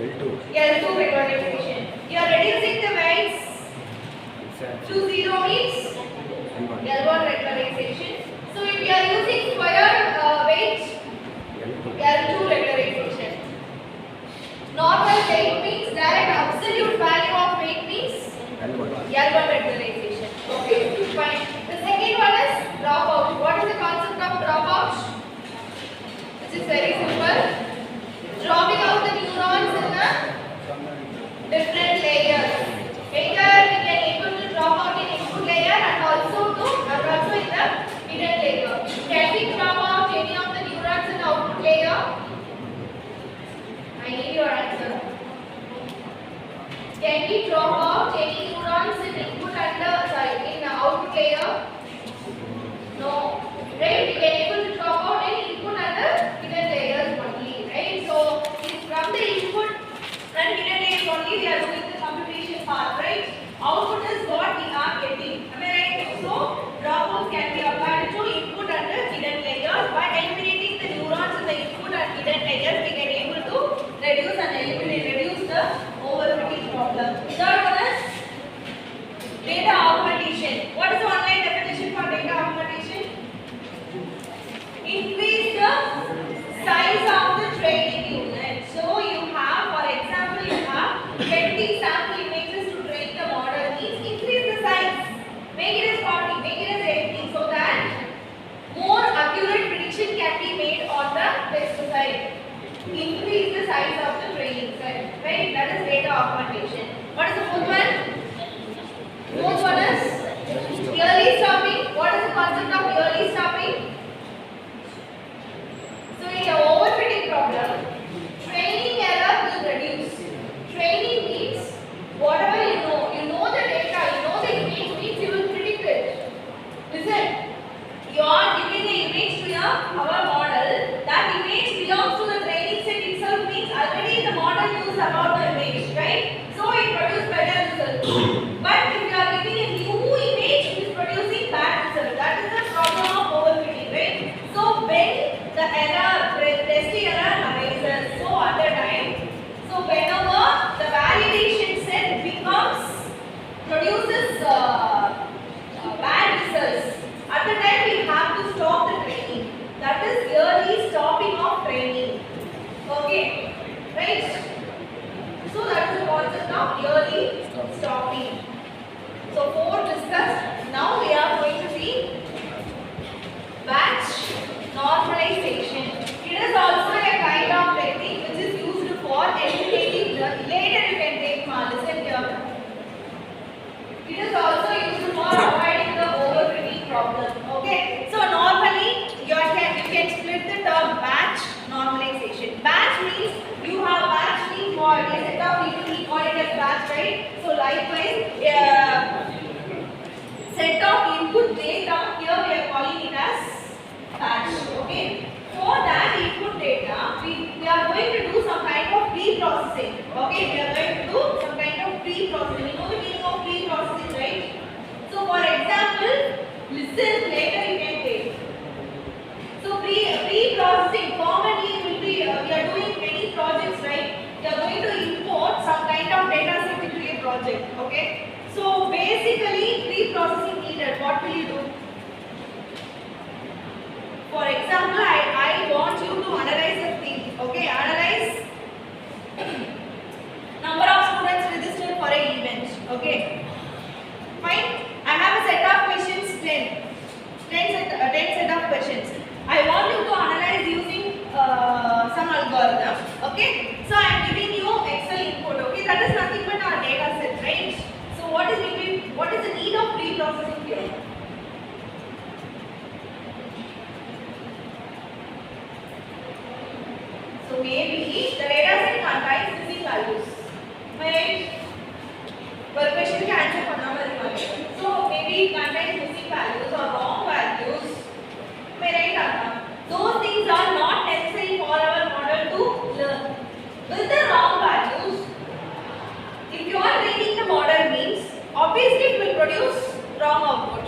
L2 regularization. You are reducing the weights to 0 means L1 regularization. So if you are using square weight, L2 regularization. Normal weight means direct absolute value of weight means L1 regularization. Okay, fine. The second one is dropout. What is the concept of dropout? Which is very simple. Dropping out the neurons in the different layers. Either we can able to drop out in input layer and also in the hidden layer. Can we drop out any of the neurons in the output layer? I need your answer. Can we drop out any neurons in input and in the output layer? No. Right? We can able to drop out any input and the hidden layers only. Right? So from the input and hidden layers only we are doing the computation part. Right? Output is what we are getting. Am I right? So dropouts can be applied to input and the hidden layers. By eliminating the neurons in the input and hidden layers, we can able to reduce the overfitting problem. Third one is data augmentation. What is the online definition for data augmentation? Increase the size of the training unit. So you have, for example, you have 20 sample images to train the model. Means increase the size. Make it as 40, make it as 80, so that more accurate prediction can be made on the test side. Increase the size of the training set. Right? That is data augmentation. What is the fourth one? Fourth one is early stopping. What is the concept of early stopping? So in the overfitting problem, training error will reduce. Training means whatever you know the data, you know the image means you will predict it. Listen, you are giving the image to our model. That image belongs to the training set itself means already the model knows about the image, right? So it produces better results. But if you are giving a new image, it is producing bad results. That is the problem of overfitting, right? So when the test error arises, so at the time, so whenever the validation set produces bad results, at the time we have to stop the training. That is early stopping of training. Okay, right? So that is the concept of early stopping. So 4 discussed. Now we are going to see batch normalization. It is also a kind of technique which is used for eliminating the. Later you can take listen here. It is also used for avoiding the overfitting problem. Okay. So normally you can split the term batch normalization. Batch means you have batch means for a set of people we call it as batch, right? So likewise, set of input data here we are calling it as batch. Okay. For that input data, we are going to do some kind of pre-processing. Okay, we are going to do some kind of pre-processing. You know the meaning of pre-processing, right? So for example, listen, later you can take. So pre-processing commonly will be, we are doing many projects, right? We are going to import some kind of data set into a project, okay? So basically pre-processing needed, what will you do? For example, I want you to analyze the thing, okay? Analyze number of students registered for an event, okay? Fine. I have a set of questions, 10 set of questions. I want you to analyze using some algorithm, okay? So I am giving you Excel input, okay? That is nothing but our data set, right? So what is the need of pre-processing here? So maybe the data set contains missing values, right? Per question can answer. So maybe it contains missing values or wrong values. Right? Those things are not necessary for our model to learn. With the wrong values, if you are reading the model means obviously it will produce wrong output.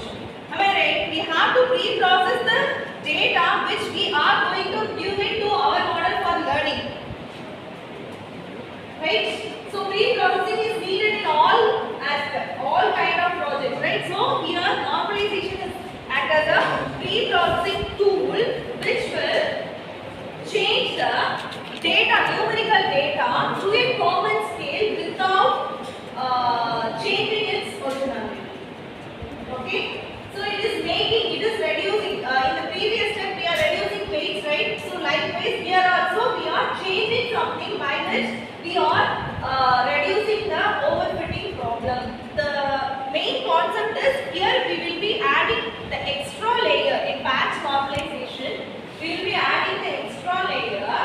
Am I right? We have to pre-process the data which we are going to give it to our model for learning. Right? So pre-processing is needed in all aspects, all kind of projects, right? So here normalization is act as a pre-processing tool which will change the data, numerical data to a common scale without changing its originality. Okay? So it is reducing, in the previous step we are reducing weights, right? So likewise here also we are changing something by which we are reducing the overfitting problem. The main concept is here we will be adding the extra layer in batch normalization. We will be adding the extra layer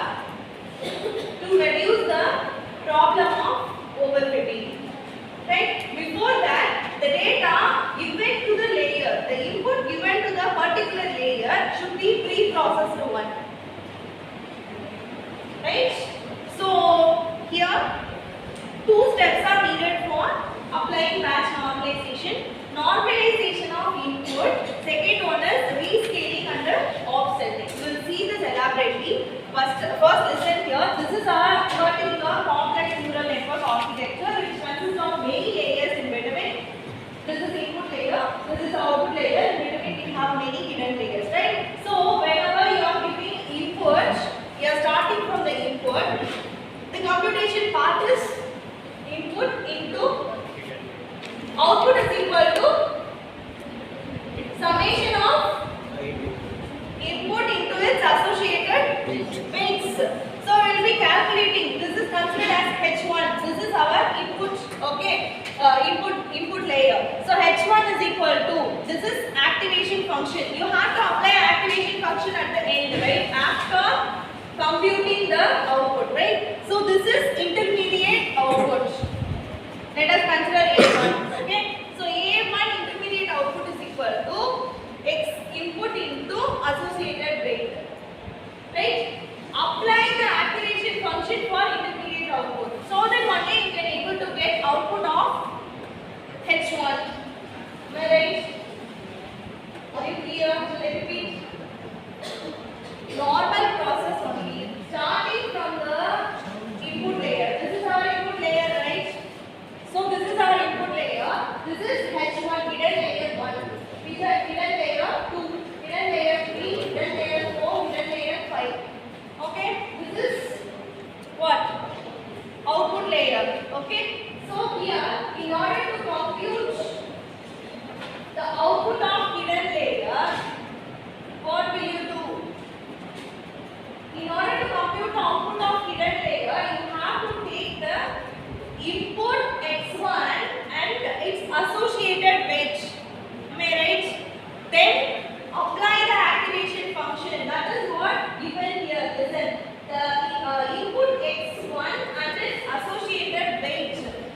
to reduce the problem of overfitting. Right? Before that, the data given to the layer, the input given to the particular layer should be pre-processed one. Right? So here, two steps are needed for applying batch normalization. Normalization of input. Second one is rescaling and offsetting. We will see this elaborately. First listen here. This is our particular complex neural network architecture which consists of many layers in between. This is input layer. This is output layer. In between we have many hidden layers, right? So whenever you are giving input, you are starting from the input. The computation part is input into output is equal to summation of input into its associated weights. So we will be calculating. This is considered as H1. This is our input. Okay, input layer. So H1 is equal to, this is activation function. You have to apply activation function at the end, right? After computing the output, right? So this is intermediate output. Let us consider A1. Okay. So A1 intermediate output is equal to X input into associated weight. Right? Apply the activation function for intermediate output. So that one day you can able to get output of H1. Am I right? Are you clear? Let me repeat. Normal process only. Starting from the input layer. This is our input layer, right? So this is our input layer. This is H1, hidden layer 1. These are hidden layer 2, hidden layer 3, hidden layer 4, hidden layer 5. Okay? This is what? Output layer. Okay? So here, in order to compute the output of hidden layer, what will you do? In order to compute the output of hidden layer, you have to take the input X1 and its associated weight. Am I right? Then apply the activation function. That is what given here. Listen, the input X1 and its associated weight.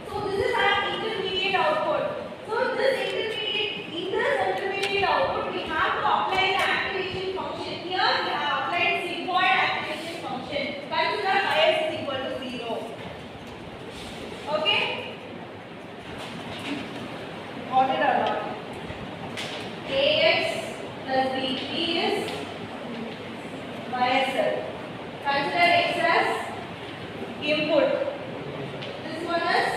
So this is our intermediate output. So in this intermediate output, we have to apply the activation function. Here we have applied sigmoid activation function. Consider bias is equal to 0. Okay? Got it or not? Ax plus b is bias. Consider x as input. This one is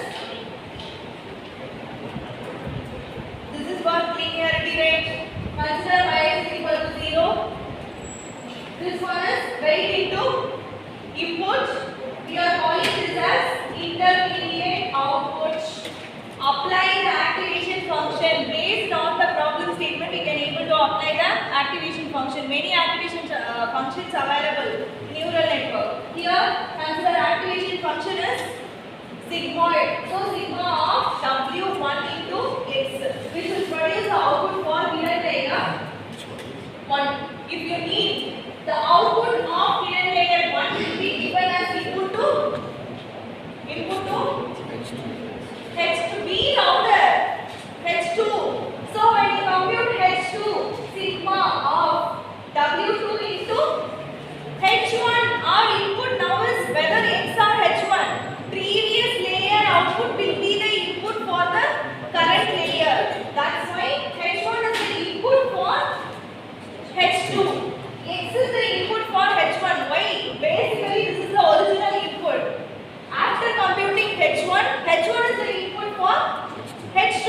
for linearity rate. Consider y is equal to 0. This one is weight into input. We are calling this as intermediate output. Apply the activation function based on the problem statement. We can able to apply the activation function. Many activation functions available in neural network. Here, consider activation function is sigmoid. So sigma of W1 into X, which will produce the output for hidden layer 1. If you need the output of hidden layer 1 will be given as input to H2 be louder. H2. So when you compute H2, sigma of W2 into H1, our input now is whether X or H1. Previous layer output will be the H1. H1 is the input for H2.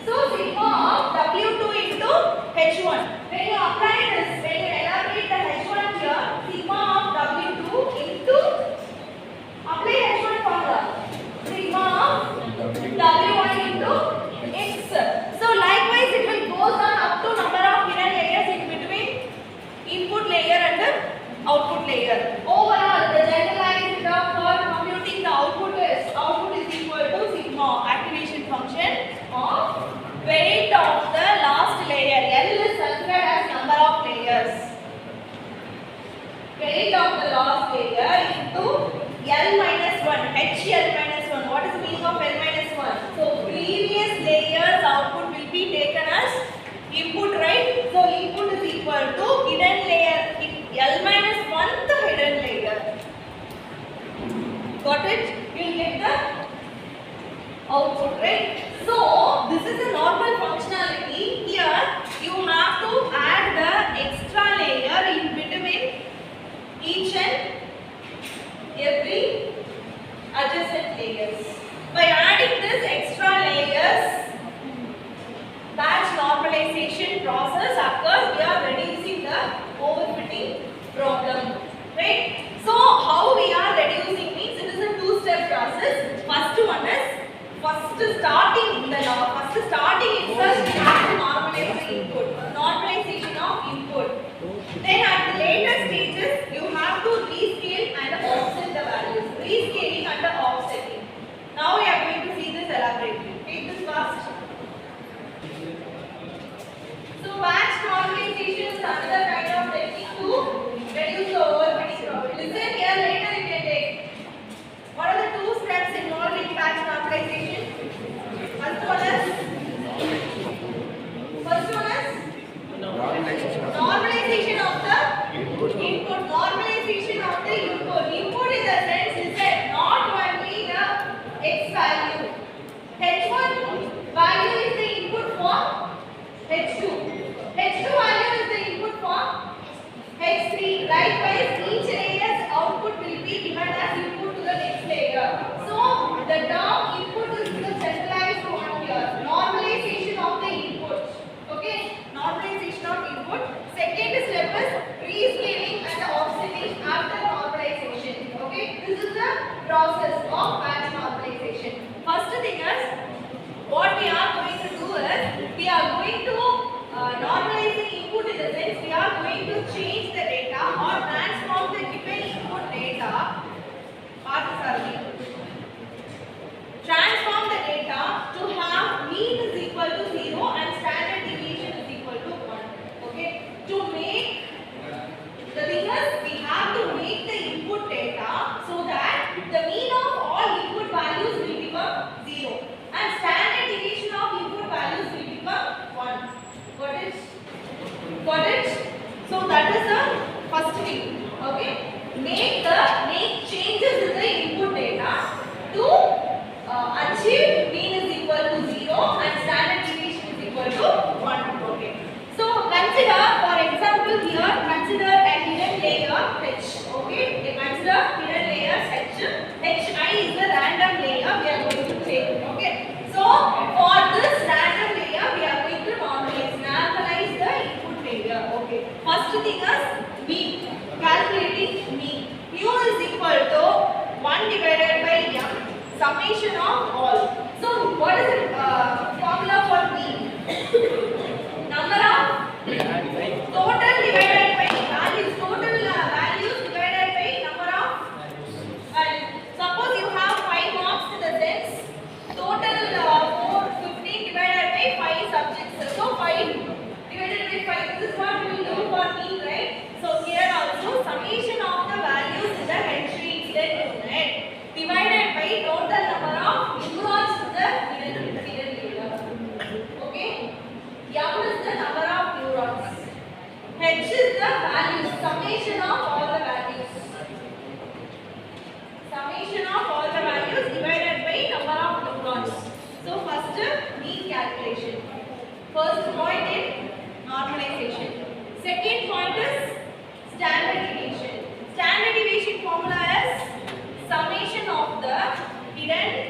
So sigma of W2 into H1. When you apply this, when you elaborate the H1 here, sigma of W2 into apply H1 formula. Sigma of W1 into X. So likewise it will goes on up to number of hidden layers in between input layer and the output layer. Overall, the generalized term for computing the output is equal to sigma activation function of weight of the last layer. L is considered as number of layers. Weight of the last layer into L minus 1. HL minus 1. What is the meaning of L minus 1? So previous layers output will be taken as input, right? So input is equal to hidden layer in L minus 1 the hidden layer. Got it? You will get the output, right? So this is a normal functionality. Here you have to add the extra layer in between each and every adjacent layers. By adding this extra layers, batch normalization process occurs. We are reducing the overfitting problem, right? So how we are reducing means it is a two-step process. First one is starting itself we have to normalize the input, normalization of input. Then at the later stages you have to rescale and offset the values, rescaling and offsetting. Now we are going to see this elaborately. Take this fast. So batch normalization is another kind of technique to reduce the overfitting problem. Listen here, later you can take. What are the two steps involved in batch normalization? First one is normalization of the input. Normalization of the input. Input in the sense is that not only the X value. H1 value is the input for H2. H2 value is the input for H3. Likewise, each layer's output will be given as input to the next layer. So the term input is the centralized one here. Normalization of the input. Okay, normalization of input. Second step is rescaling and offsetting after normalization. Okay, this is the process of batch normalization. First thing is, what we are going to do is, we are going to normalize the input in the sense we are going to change the data or transform the given input data. Transform the data to have mean is equal to 0 and standard deviation is equal to 1. Okay, to make the thing is we have to make the input data so that the mean of all input values will become 0 and standard deviation of input values will become 1. Got it? So that is the first thing. Okay, make changes in the input data to achieve mean is equal to 0 and standard deviation is equal to 1. Okay, so consider, for example, here consider a hidden layer H. Okay, consider hidden layer H. Hi is the random layer we are going to take. Okay, so for this random layer we are going to normalize the input layer. Okay, first thing is mean, calculating mean. Mu is equal to 1 divided by m, summation of all. So what is the formula for mean? Number of total divided by values, total values divided by number of values. Suppose you have 5 marks in the sense total 15 divided by 5 subjects. So 5 divided by 5, this is what we will do for mean, right? So here also summation of the values in the entry then unit divided by total number of neurons in the hidden layer. Okay, m is the number of neurons, h is the values, summation of all the values, divided by number of neurons. So first mean calculation, first point in normalization. Second point is standard deviation. Standard deviation formula is summation of the hidden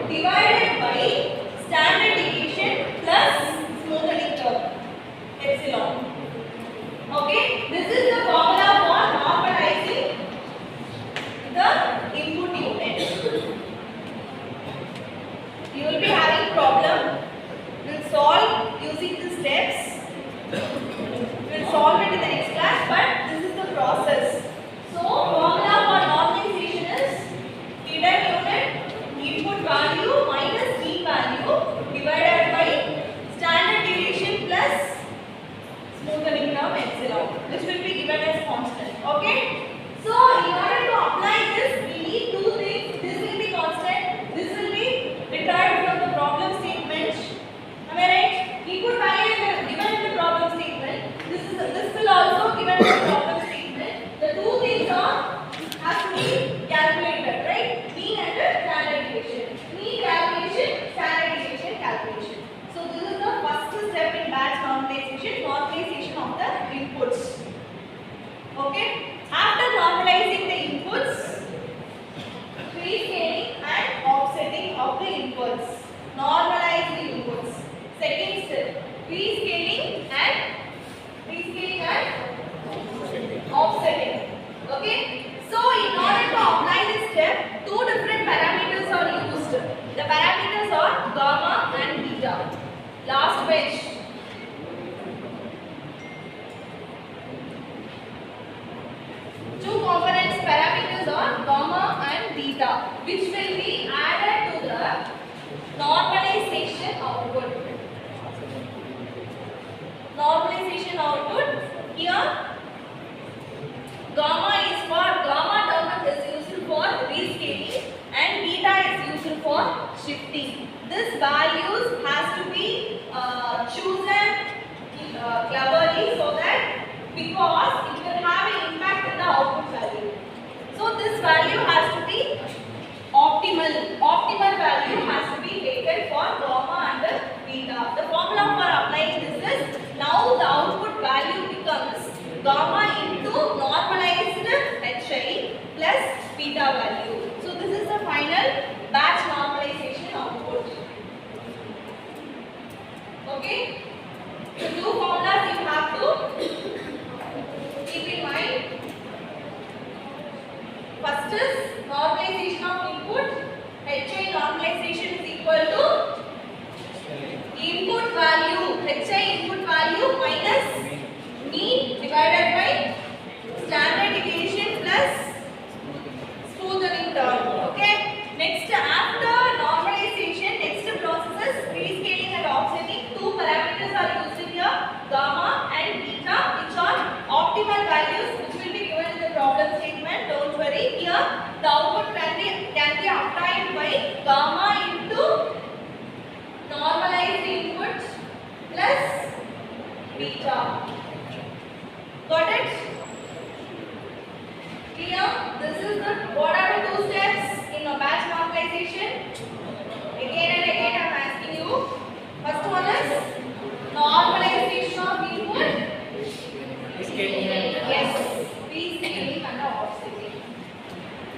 divided by standard deviation plus smoothing term epsilon. Okay, this is the formula for normalizing the input unit. You will be having problem. We'll solve using the steps. We'll solve it in the next class, but this is the process. So, formula for normalization is hidden unit input value minus mean value divided by standard deviation plus smoothing term epsilon, which will be given as constant. Okay? So, in order to apply this, we need two things. This will be constant. This will be derived from the problem statement. Am I right? Input value is given in the problem statement. This will also given in the problem statement. The two things are has to be calculated, right? Mean and standard deviation. Mean calculation, standard deviation calculation. So this is the first step in batch normalization, normalization of the inputs. Okay? After normalizing the inputs, prescaling and offsetting of the inputs. Normalize the inputs. Second step, prescaling and offsetting. Okay? So in order to apply this step, two different parameters are used. The parameters are gamma and beta. Last page. Two components parameters are gamma and beta, which will be added to the normalization output. Normalization output here. Gamma is for gamma term is used for rescaling and beta is used for shifting. This values has to be chosen cleverly so that because it will have an impact in the output value. So this value has to be optimal. Optimal value has to be taken for gamma and beta. The formula for applying this is now the output value becomes gamma into normalized HI plus beta value. So this is the final batch normalization output. Okay? So two formulas you have to keep in mind. First is normalization of input. HI normalization is equal to input value, HI input value minus mean divided by standard deviation plus smoothing term. Okay. Next, after normalization, next process is prescaling and offsetting. Two parameters are used here, gamma and beta, which are optimal values, which will be given in the problem statement. Don't worry. Here, the output can be obtained by gamma into normalized input plus beta. Got it? Clear? This is the what are the two steps in a batch normalization? Again and again I am asking you. First one is normalization of input. Yes. Prescaling and offsetting.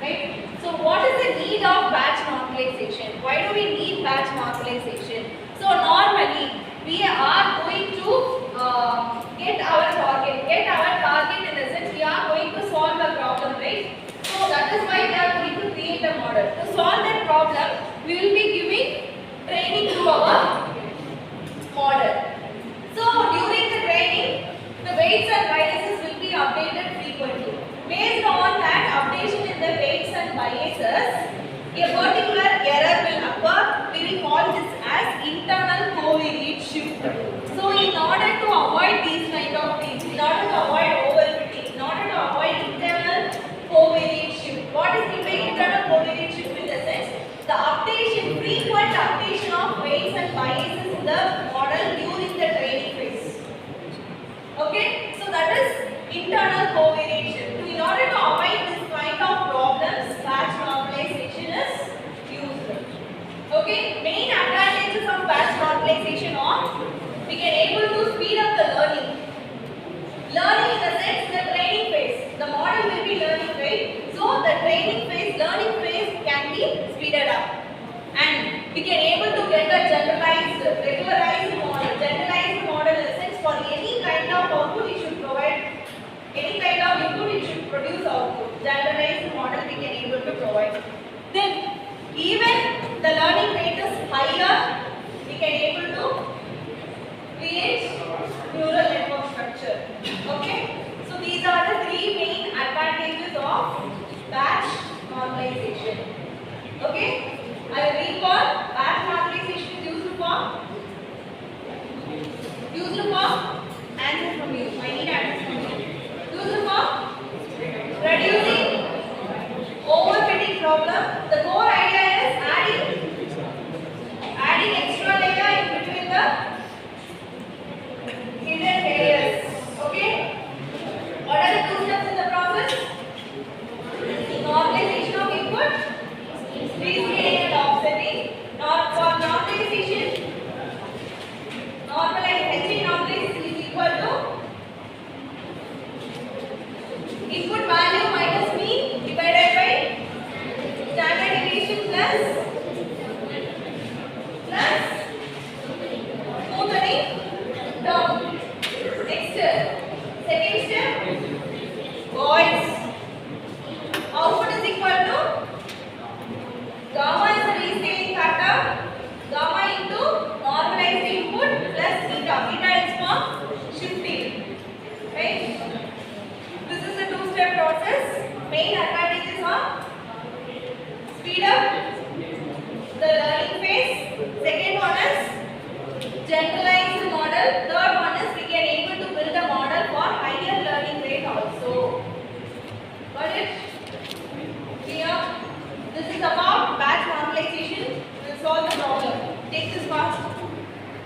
Right? So what is the need of batch normalization? Why do we need batch normalization? So normally we are going to get our target. Get our target in the sense we are going to solve the problem, right? So that is why we are going to create a model. To solve that problem, we will be giving training to our model. So during the training, the weights and biases will be updated frequently. Based on that updation in the weights and biases, a particular error will occur. We will call this as internal covariate shift. So in order to avoid these kind of things, in order to avoid overfitting, in order to avoid internal covariate shift. What is meant by internal covariate shift in the sense? The updation, frequent updation of weights and biases in the model during the training phase. Okay, so that is internal covariate shift. In order to avoid this kind of problems, batch normalization is used. Okay, main advantages of batch normalization are we can able to speed up the learning. Learning in the sense the training phase. The model will be learning, right? So the training phase, learning phase can be speeded up. and we can able to get a generalized, regularized model. Generalized model in the sense for any kind of output it should provide, any kind of input it should produce output. Generalized model we can able to provide. Then even the learning rate is higher, we can able to create neural network structure. Okay, so these are the three main advantages of batch normalization. Okay, I will recall batch normalization is used for answer from you. I need answer from you. Used for reducing overfitting problem. The core idea is adding extra layer in between the hidden layers. Okay. What are the two steps in the process? Normalization of input, rescaling and offsetting. For normalization, normalize is equal to input value minus mean divided by standard deviation plus smoothing term. Next, second step, voids. Output is equal to gamma is the rescaling factor, gamma into normalized input plus beta. Beta is for shifting. Right? This is a two-step process. Main advantages are speed up the learning phase. Second one is general